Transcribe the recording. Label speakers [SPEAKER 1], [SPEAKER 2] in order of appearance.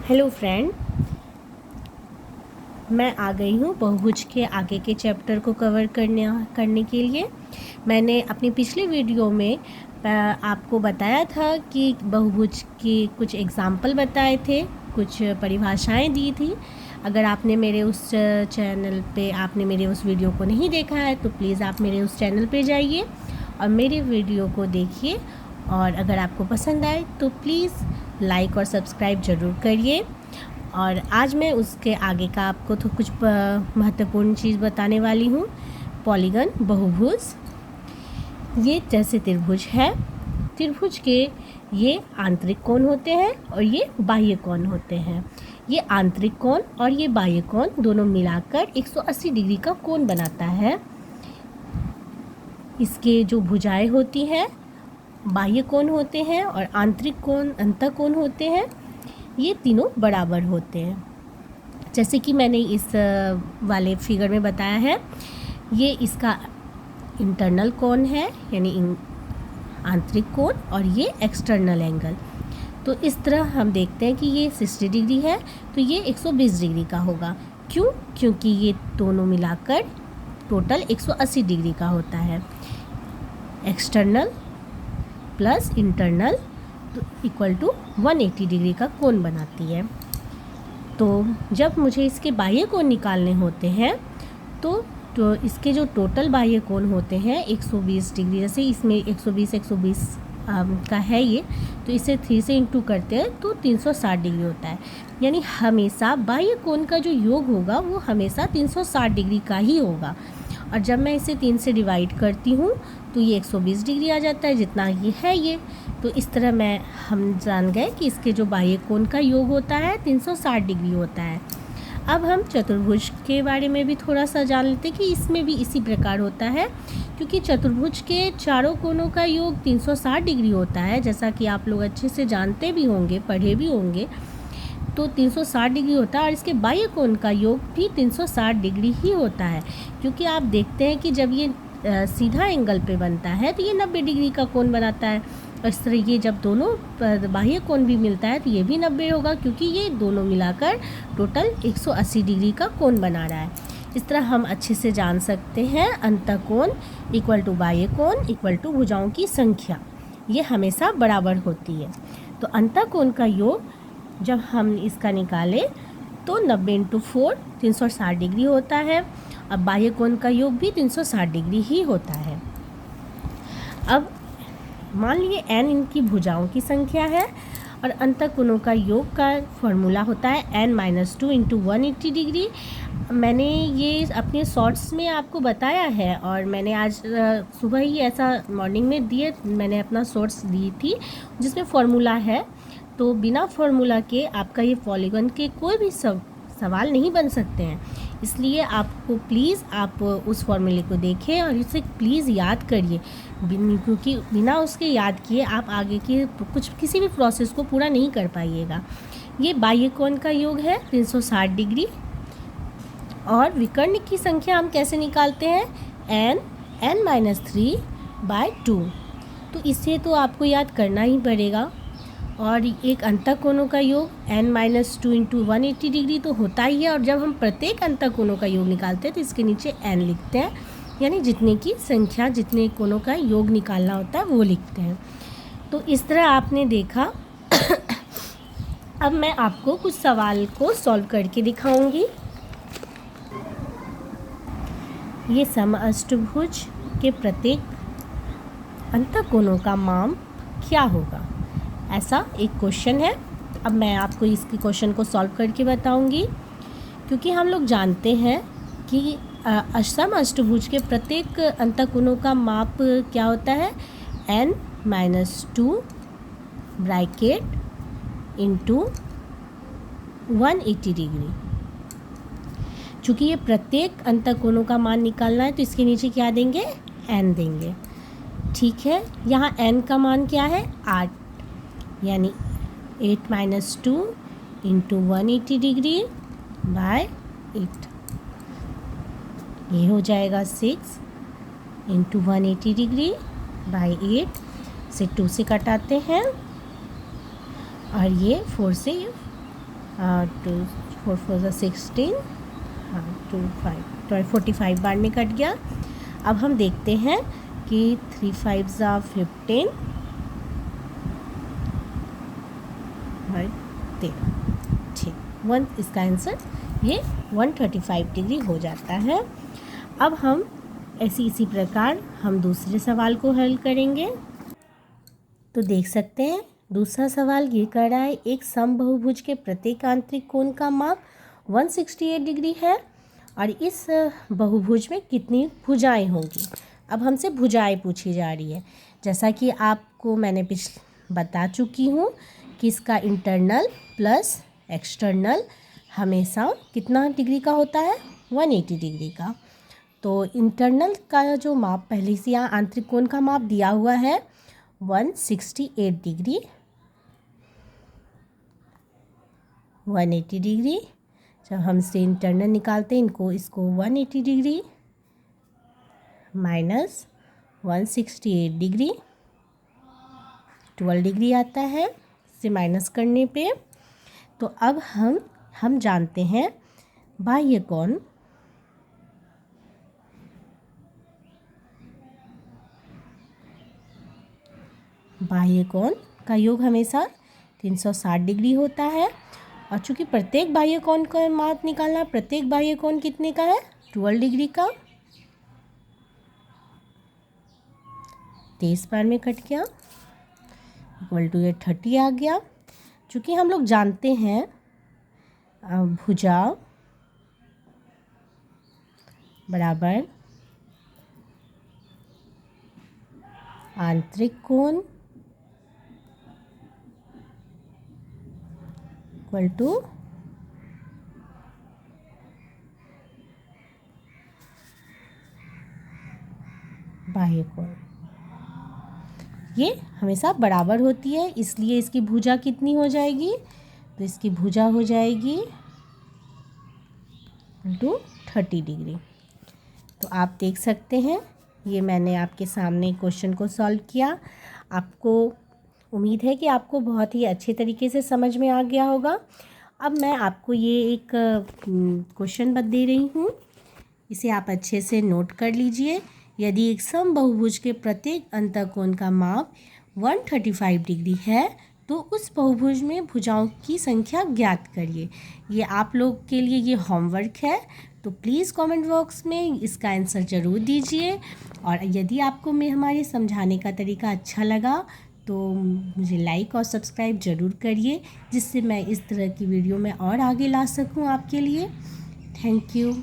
[SPEAKER 1] Hello friend, मैं आ गई हूँ बहुभुज के आगे के चैप्टर को कवर करने के लिए। मैंने अपनी पिछले वीडियो में आपको बताया था कि बहुभुज के कुछ एग्जाम्पल बताए थे, कुछ परिभाषाएं दी थी। अगर आपने मेरे उस चैनल पे आपने मेरे उस वीडियो को नहीं देखा है तो प्लीज़ आप मेरे उस चैनल पे जाइए और मेरे वीडियो को देखिए, और अगर आपको पसंद आए तो प्लीज़ लाइक और सब्सक्राइब ज़रूर करिए। और आज मैं उसके आगे का आपको तो कुछ महत्वपूर्ण चीज़ बताने वाली हूँ। पॉलीगन, बहुभुज, ये जैसे त्रिभुज है, त्रिभुज के ये आंतरिक कोण होते हैं और ये बाह्य कोण होते हैं। ये आंतरिक कोण और ये बाह्य कोण दोनों मिलाकर 180 डिग्री का कोण बनाता है। इसके जो भुजाएं होती हैं, बाह्य कोण होते हैं और आंतरिक कोण, अंतःकोण होते हैं, ये तीनों बराबर होते हैं। जैसे कि मैंने इस वाले फिगर में बताया है, ये इसका इंटरनल कोण है यानी आंतरिक कोण, और ये एक्सटर्नल एंगल। तो इस तरह हम देखते हैं कि ये 60 डिग्री है तो ये 120 डिग्री का होगा। क्यों? क्योंकि ये दोनों मिलाकर टोटल 180 डिग्री का होता है। External plus internal equal to 180 degree का कोण बनाती है। तो जब मुझे इसके बाह्य कोण निकालने होते हैं तो इसके जो टोटल बाह्य कोण होते हैं 120 डिग्री, जैसे इसमें 120 का है ये, तो इसे 3 से इंटू करते हैं तो 360 डिग्री होता है। यानी हमेशा बाह्य कोण का जो योग होगा वो हमेशा 360 डिग्री का ही होगा। और जब मैं इसे 3 से डिवाइड करती हूँ तो ये 120 डिग्री आ जाता है, जितना ये है ये। तो इस तरह हम जान गए कि इसके जो बाह्य कोण का योग होता है 360 डिग्री होता है। अब हम चतुर्भुज के बारे में भी थोड़ा सा जान लेते हैं कि इसमें भी इसी प्रकार होता है, क्योंकि चतुर्भुज के चारों कोणों का योग 360 डिग्री होता है, जैसा कि आप लोग अच्छे से जानते भी होंगे, पढ़े भी होंगे। तो 360 डिग्री होता है और इसके बाह्य कोण का योग भी 360 डिग्री ही होता है, क्योंकि आप देखते हैं कि जब ये सीधा एंगल पे बनता है तो ये 90 डिग्री का कोण बनाता है, और इस तरह ये जब दोनों बाह्य कोण भी मिलता है तो ये भी 90 होगा, क्योंकि ये दोनों मिलाकर टोटल 180 डिग्री का कोण बना रहा है। इस तरह हम अच्छे से जान सकते हैं अंतःकोण इक्वल टू बाह्य कोण इक्वल टू भुजाओं की संख्या, ये हमेशा बराबर होती है। तो अंतःकोण का योग जब हम इसका निकालें तो 90 इंटू 4 360 डिग्री होता है। अब बाह्य कोण का योग भी 360 डिग्री ही होता है। अब मान लीजिए n इनकी भुजाओं की संख्या है और अंतःकोणों का योग का फॉर्मूला होता है n-2 इंटू 180 डिग्री। मैंने ये अपने शॉर्ट्स में आपको बताया है, और मैंने आज सुबह ही ऐसा मॉर्निंग में मैंने अपना शॉर्ट्स दी थी जिसमें फॉर्मूला है। तो बिना फॉर्मूला के आपका ये पॉलीगन के कोई भी सवाल नहीं बन सकते हैं, इसलिए आपको प्लीज़ आप उस फॉर्मूले को देखें और इसे प्लीज़ याद करिए, क्योंकि बिना उसके याद किए आप आगे के किसी भी प्रोसेस को पूरा नहीं कर पाइएगा। ये बाह्य कोण का योग है 360 डिग्री, और विकर्ण की संख्या हम कैसे निकालते हैं, n-3/2। तो इसे तो आपको याद करना ही पड़ेगा। और एक अंतःकोणों का योग n-2 इंटू 180 डिग्री तो होता ही है, और जब हम प्रत्येक अंतःकोणों का योग निकालते हैं तो इसके नीचे n लिखते हैं, यानी जितने की संख्या, जितने कोणों का योग निकालना होता है वो लिखते हैं। तो इस तरह आपने देखा। अब मैं आपको कुछ सवाल को सॉल्व करके दिखाऊंगी। ये समअष्टभुज के प्रत्येक अंतःकोणों का मान क्या होगा, ऐसा एक क्वेश्चन है। अब मैं आपको इसके क्वेश्चन को सॉल्व करके बताऊंगी, क्योंकि हम लोग जानते हैं कि समअष्टभुज के प्रत्येक अंतःकोणों का माप क्या होता है, n-2 ब्रैकेट इंटू 180 डिग्री। चूँकि ये प्रत्येक अंतःकोणों का मान निकालना है तो इसके नीचे क्या देंगे, n देंगे। ठीक है, यहाँ n का मान क्या है, 8, यानी 8-2 इंटू 180 डिग्री बाय 8, ये हो जाएगा 6 इंटू 180 डिग्री बाय 8 से 2 से कटाते हैं, और ये 4 से 2 4 4 16, हाँ 2 5 45 बार में कट गया। अब हम देखते हैं कि 3 5 15 और 13, ठीक 1, इसका आंसर ये 135 डिग्री हो जाता है। अब हम इसी प्रकार हम दूसरे सवाल को हल करेंगे। तो देख सकते हैं दूसरा सवाल ये कह रहा है, एक समबहुभुज के प्रत्येक आंतरिक कोण का माप 168 डिग्री है और इस बहुभुज में कितनी भुजाएं होंगी। अब हमसे भुजाएं पूछी जा रही है। जैसा कि आपको मैंने बता चुकी हूँ कि इसका इंटरनल प्लस एक्सटर्नल हमेशा कितना डिग्री का होता है, 180 डिग्री का। तो इंटरनल का जो माप पहले से यहाँ आंतरिक कोण का माप दिया हुआ है 168 डिग्री, 180 डिग्री। जब हम से इंटरनल निकालते हैं इसको 180 डिग्री माइनस 168 डिग्री 12 डिग्री आता है, से माइनस करने पे। तो अब हम जानते हैं बाह्य कोण का योग हमेशा 360 डिग्री होता है। और चूँकि प्रत्येक बाह्य कोण का माप निकालना, प्रत्येक बाह्य कोण कितने का है, 12 डिग्री का। 23 बार में कट गया, इक्वल टू ये 30 आ गया। चूँकि हम लोग जानते हैं भुजा बराबर आंतरिक कोण इक्वल टू बाह्य कोण, ये हमेशा बराबर होती है, इसलिए इसकी भुजा कितनी हो जाएगी, तो इसकी भुजा हो जाएगी 30 डिग्री। तो आप देख सकते हैं ये मैंने आपके सामने क्वेश्चन को सॉल्व किया। आपको उम्मीद है कि आपको बहुत ही अच्छे तरीके से समझ में आ गया होगा। अब मैं आपको ये एक क्वेश्चन दे रही हूँ, इसे आप अच्छे से नोट कर लीजिए। यदि एक समबहुभुज के प्रत्येक अंतःकोण का माप 135 डिग्री है तो उस बहुभुज में भुजाओं की संख्या ज्ञात करिए। ये आप लोग के लिए ये होमवर्क है, तो प्लीज़ कमेंट बॉक्स में इसका आंसर ज़रूर दीजिए। और यदि आपको मैं हमारे समझाने का तरीका अच्छा लगा तो मुझे लाइक और सब्सक्राइब ज़रूर करिए, जिससे मैं इस तरह की वीडियो में और आगे ला सकूं आपके लिए। Thank you.